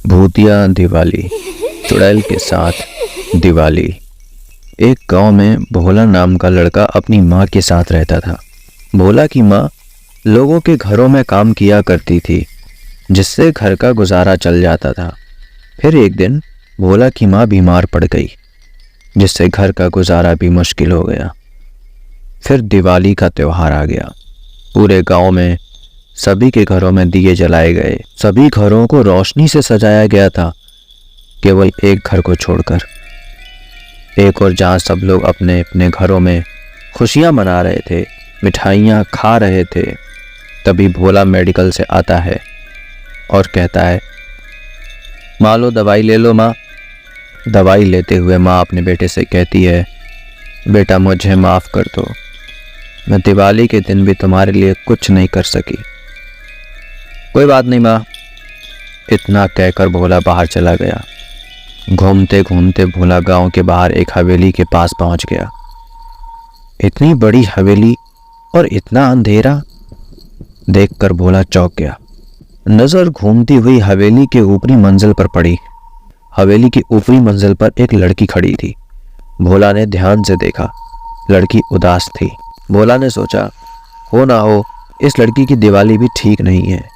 भूतिया दिवाली, चुड़ैल के साथ दिवाली। एक गांव में भोला नाम का लड़का अपनी माँ के साथ रहता था। भोला की माँ लोगों के घरों में काम किया करती थी, जिससे घर का गुजारा चल जाता था। फिर एक दिन भोला की माँ बीमार पड़ गई, जिससे घर का गुजारा भी मुश्किल हो गया। फिर दिवाली का त्योहार आ गया। पूरे गांव में सभी के घरों में दिए जलाए गए। सभी घरों को रोशनी से सजाया गया था, केवल एक घर को छोड़कर। एक और जहां सब लोग अपने अपने घरों में खुशियां मना रहे थे, मिठाइयां खा रहे थे, तभी भोला मेडिकल से आता है और कहता है, माँ लो दवाई ले लो माँ। दवाई लेते हुए माँ अपने बेटे से कहती है, बेटा मुझे माफ़ कर दो, मैं दिवाली के दिन भी तुम्हारे लिए कुछ नहीं कर सकी। कोई बात नहीं माँ। इतना कहकर भोला बाहर चला गया। घूमते घूमते भोला गांव के बाहर एक हवेली के पास पहुंच गया। इतनी बड़ी हवेली और इतना अंधेरा देखकर भोला चौंक गया। नजर घूमती हुई हवेली के ऊपरी मंजिल पर पड़ी। हवेली की ऊपरी मंजिल पर एक लड़की खड़ी थी। भोला ने ध्यान से देखा, लड़की उदास थी। भोला ने सोचा, हो ना हो इस लड़की की दिवाली भी ठीक नहीं है,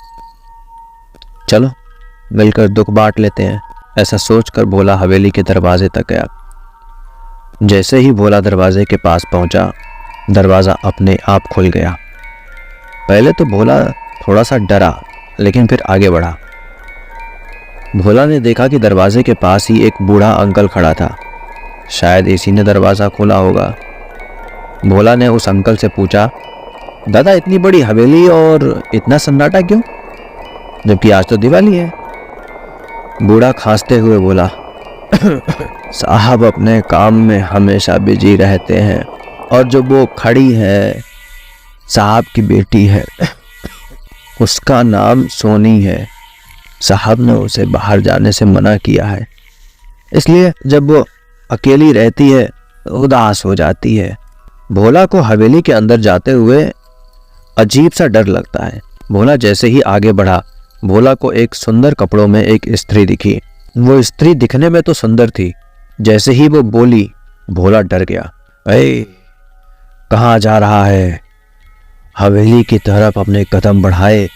चलो मिलकर दुख बांट लेते हैं। ऐसा सोचकर भोला हवेली के दरवाजे तक गया। जैसे ही भोला दरवाजे के पास पहुंचा, दरवाजा अपने आप खुल गया। पहले तो भोला थोड़ा सा डरा, लेकिन फिर आगे बढ़ा। भोला ने देखा कि दरवाजे के पास ही एक बूढ़ा अंकल खड़ा था। शायद इसी ने दरवाजा खोला होगा। भोला ने उस अंकल से पूछा, दादा इतनी बड़ी हवेली और इतना सन्नाटा क्यों, जबकि आज तो दिवाली है। बूढ़ा खांसते हुए बोला, साहब अपने काम में हमेशा बिजी रहते हैं, और जो वो खड़ी है साहब की बेटी है, उसका नाम सोनी है। साहब ने उसे बाहर जाने से मना किया है, इसलिए जब वो अकेली रहती है उदास हो जाती है। भोला को हवेली के अंदर जाते हुए अजीब सा डर लगता है। भोला जैसे ही आगे बढ़ा, भोला को एक सुंदर कपड़ों में एक स्त्री दिखी। वो स्त्री दिखने में तो सुंदर थी। जैसे ही वो बोली, भोला डर गया। ए, कहाँ जा रहा है? हवेली की तरफ अपने कदम बढ़ाए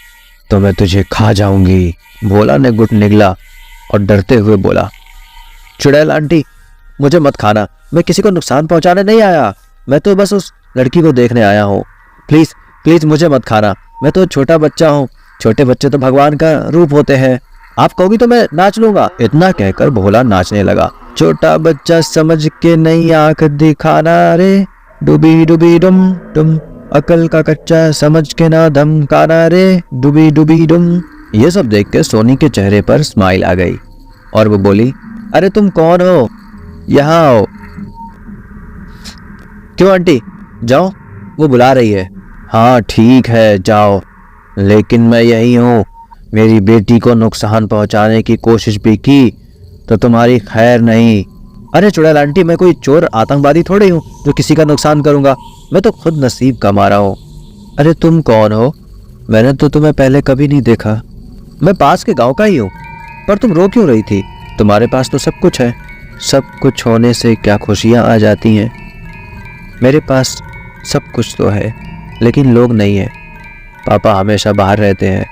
तो मैं तुझे खा जाऊंगी। भोला ने गुट निगला और डरते हुए बोला, चुड़ैल आंटी मुझे मत खाना, मैं किसी को नुकसान पहुंचाने नहीं आया, मैं तो बस उस लड़की को देखने आया हूँ। प्लीज प्लीज मुझे मत खाना, मैं तो छोटा बच्चा हूँ, छोटे बच्चे तो भगवान का रूप होते हैं, आप कहोगी तो मैं नाच लूंगा। इतना कहकर भोला नाचने लगा। छोटा बच्चा समझ के नहीं आंख दिखाना रे, डूबी डूबी डुम डुम, अकल का कच्चा समझ के ना धमकाना रे, डूबी डूबी डुम। ये सब देख के सोनी के चेहरे पर स्माइल आ गई और वो बोली, अरे तुम कौन हो, यहाँ आओ। क्यों आंटी, जाओ, वो बुला रही है। हाँ ठीक है जाओ, लेकिन मैं यही हूँ, मेरी बेटी को नुकसान पहुंचाने की कोशिश भी की तो तुम्हारी खैर नहीं। अरे चुड़ैल आंटी, मैं कोई चोर आतंकवादी थोड़ी हूँ जो किसी का नुकसान करूंगा, मैं तो खुद नसीब का मारा हूँ। अरे तुम कौन हो, मैंने तो तुम्हें पहले कभी नहीं देखा। मैं पास के गांव का ही हूँ, पर तुम रो क्यों रही थी? तुम्हारे पास तो सब कुछ है, सब कुछ होने से क्या खुशियाँ आ जाती हैं? मेरे पास सब कुछ तो है, लेकिन लोग नहीं है। पापा हमेशा बाहर रहते हैं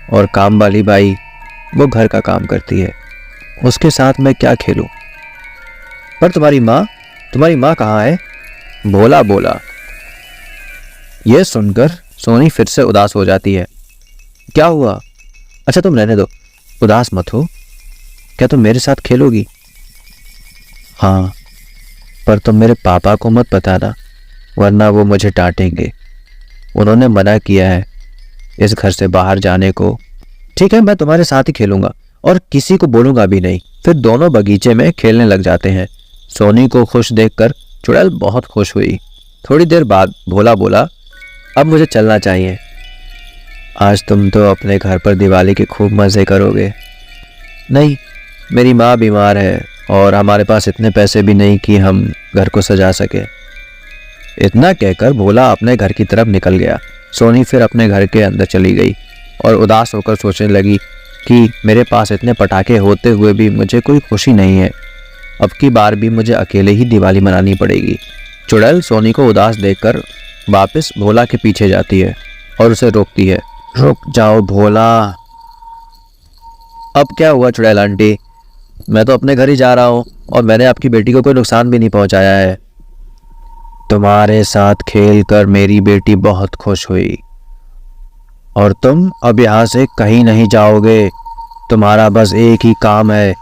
और काम वाली बाई वो घर का काम करती है, उसके साथ मैं क्या खेलूं? पर तुम्हारी माँ कहाँ है? भोला बोला। यह सुनकर सोनी फिर से उदास हो जाती है। क्या हुआ? अच्छा तुम रहने दो, उदास मत हो। क्या तुम मेरे साथ खेलोगी? हाँ, पर तुम मेरे पापा को मत बताना, वरना वो मुझे डांटेंगे। उन्होंने मना किया है इस घर से बाहर जाने को। ठीक है, मैं तुम्हारे साथ ही खेलूंगा और किसी को बोलूंगा भी नहीं। फिर दोनों बगीचे में खेलने लग जाते हैं। सोनी को खुश देखकर चुड़ैल बहुत खुश हुई। थोड़ी देर बाद भोला बोला, अब मुझे चलना चाहिए। आज तुम तो अपने घर पर दिवाली के खूब मज़े करोगे। नहीं, मेरी माँ बीमार है और हमारे पास इतने पैसे भी नहीं कि हम घर को सजा सके। इतना कहकर भोला अपने घर की तरफ निकल गया। सोनी फिर अपने घर के अंदर चली गई और उदास होकर सोचने लगी कि मेरे पास इतने पटाखे होते हुए भी मुझे कोई खुशी नहीं है। अब की बार भी मुझे अकेले ही दिवाली मनानी पड़ेगी। चुड़ैल सोनी को उदास देखकर वापस भोला के पीछे जाती है और उसे रोकती है। रुक जाओ भोला। अब क्या हुआ चुड़ैल आंटी? मैं तो अपने घर ही जा रहा हूँ और मैंने आपकी बेटी को कोई नुकसान भी नहीं पहुँचाया है। तुम्हारे साथ खेलकर मेरी बेटी बहुत खुश हुई और तुम अब यहाँ से कहीं नहीं जाओगे। तुम्हारा बस एक ही काम है,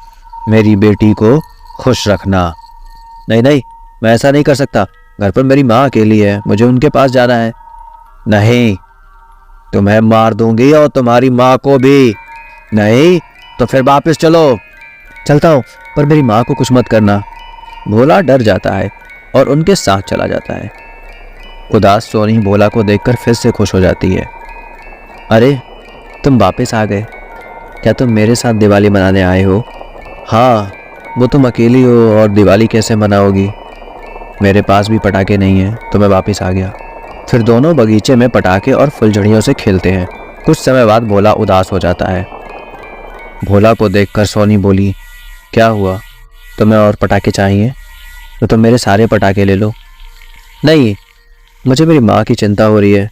मेरी बेटी को खुश रखना। नहीं नहीं, मैं ऐसा नहीं कर सकता। घर पर मेरी माँ अकेली है, मुझे उनके पास जाना है। नहीं, तुम्हें मार दूंगी और तुम्हारी माँ को भी। नहीं तो फिर वापस चलो। चलता हूँ, पर मेरी माँ को कुछ मत करना। भोला डर जाता है और उनके साथ चला जाता है। उदास सोनी भोला को देखकर फिर से खुश हो जाती है। अरे तुम वापस आ गए। क्या तुम मेरे साथ दिवाली मनाने आए हो? हाँ, वो तुम अकेली हो और दिवाली कैसे मनाओगी? मेरे पास भी पटाखे नहीं हैं, तो मैं वापस आ गया। फिर दोनों बगीचे में पटाखे और फुलझड़ियों से खेलते हैं। कुछ समय बाद भोला उदास हो जाता है। भोला को देखकर सोनी बोली, क्या हुआ? तुम्हें और पटाखे चाहिए? तो तुम मेरे सारे पटाखे ले लो। नहीं, मुझे मेरी माँ की चिंता हो रही है,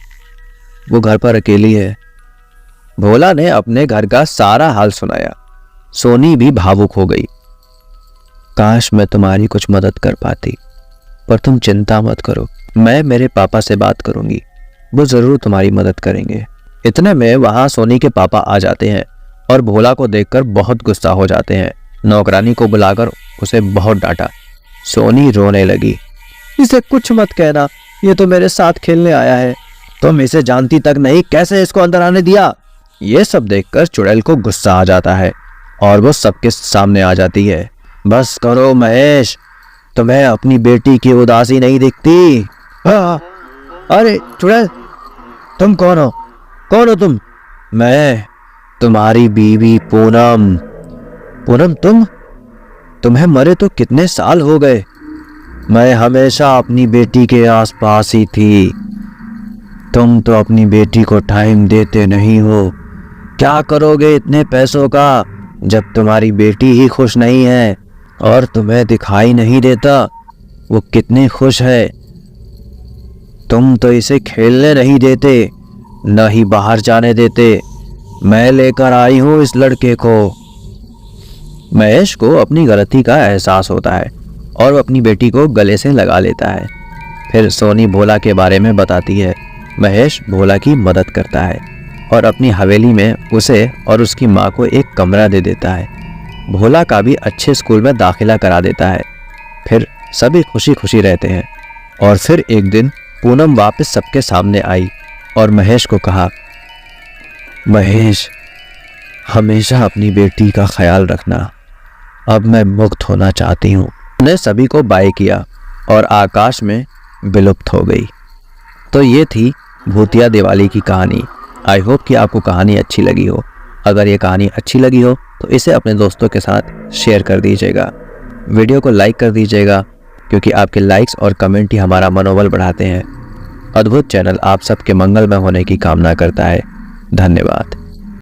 वो घर पर अकेली है। भोला ने अपने घर का सारा हाल सुनाया। सोनी भी भावुक हो गई। काश मैं तुम्हारी कुछ मदद कर पाती, पर तुम चिंता मत करो, मैं मेरे पापा से बात करूंगी, वो जरूर तुम्हारी मदद करेंगे। इतने में वहां सोनी के पापा आ जाते हैं और भोला को देखकर बहुत गुस्सा हो जाते हैं। नौकरानी को बुलाकर उसे बहुत डांटा। सोनी रोने लगी। इसे कुछ मत कहना, ये तो मेरे साथ खेलने आया है। तुम इसे जानती तक नहीं, कैसे इसको अंदर आने दिया? ये सब देखकर चुड़ैल को गुस्सा आ जाता है और वो सबके सामने आ जाती है। बस करो महेश, तुम्हें अपनी बेटी की उदासी नहीं दिखती? अरे चुड़ैल, तुम कौन हो? कौन हो तुम? मैं तुम्हारी बीवी पूनम। पूनम, तुम्हें मरे तो कितने साल हो गए? मैं हमेशा अपनी बेटी के आसपास ही थी। तुम तो अपनी बेटी को टाइम देते नहीं हो। क्या करोगे इतने पैसों का जब तुम्हारी बेटी ही खुश नहीं है? और तुम्हें दिखाई नहीं देता वो कितनी खुश है? तुम तो इसे खेलने नहीं देते, न ही बाहर जाने देते। मैं लेकर आई हूं इस लड़के को। महेश को अपनी गलती का एहसास होता है और वो अपनी बेटी को गले से लगा लेता है। फिर सोनी भोला के बारे में बताती है। महेश भोला की मदद करता है और अपनी हवेली में उसे और उसकी माँ को एक कमरा दे देता है। भोला का भी अच्छे स्कूल में दाखिला करा देता है। फिर सभी खुशी खुशी रहते हैं। और फिर एक दिन पूनम वापस सबके सामने आई और महेश को कहा, महेश, हमेशा अपनी बेटी का ख्याल रखना, अब मैं मुक्त होना चाहती हूँ। ने सभी को बाय किया और आकाश में विलुप्त हो गई। तो ये थी भूतिया दिवाली की कहानी। आई होप कि आपको कहानी अच्छी लगी हो। अगर ये कहानी अच्छी लगी हो तो इसे अपने दोस्तों के साथ शेयर कर दीजिएगा। वीडियो को लाइक कर दीजिएगा, क्योंकि आपके लाइक्स और कमेंट ही हमारा मनोबल बढ़ाते हैं। अद्भुत चैनल आप सबके मंगलमय होने की कामना करता है। धन्यवाद।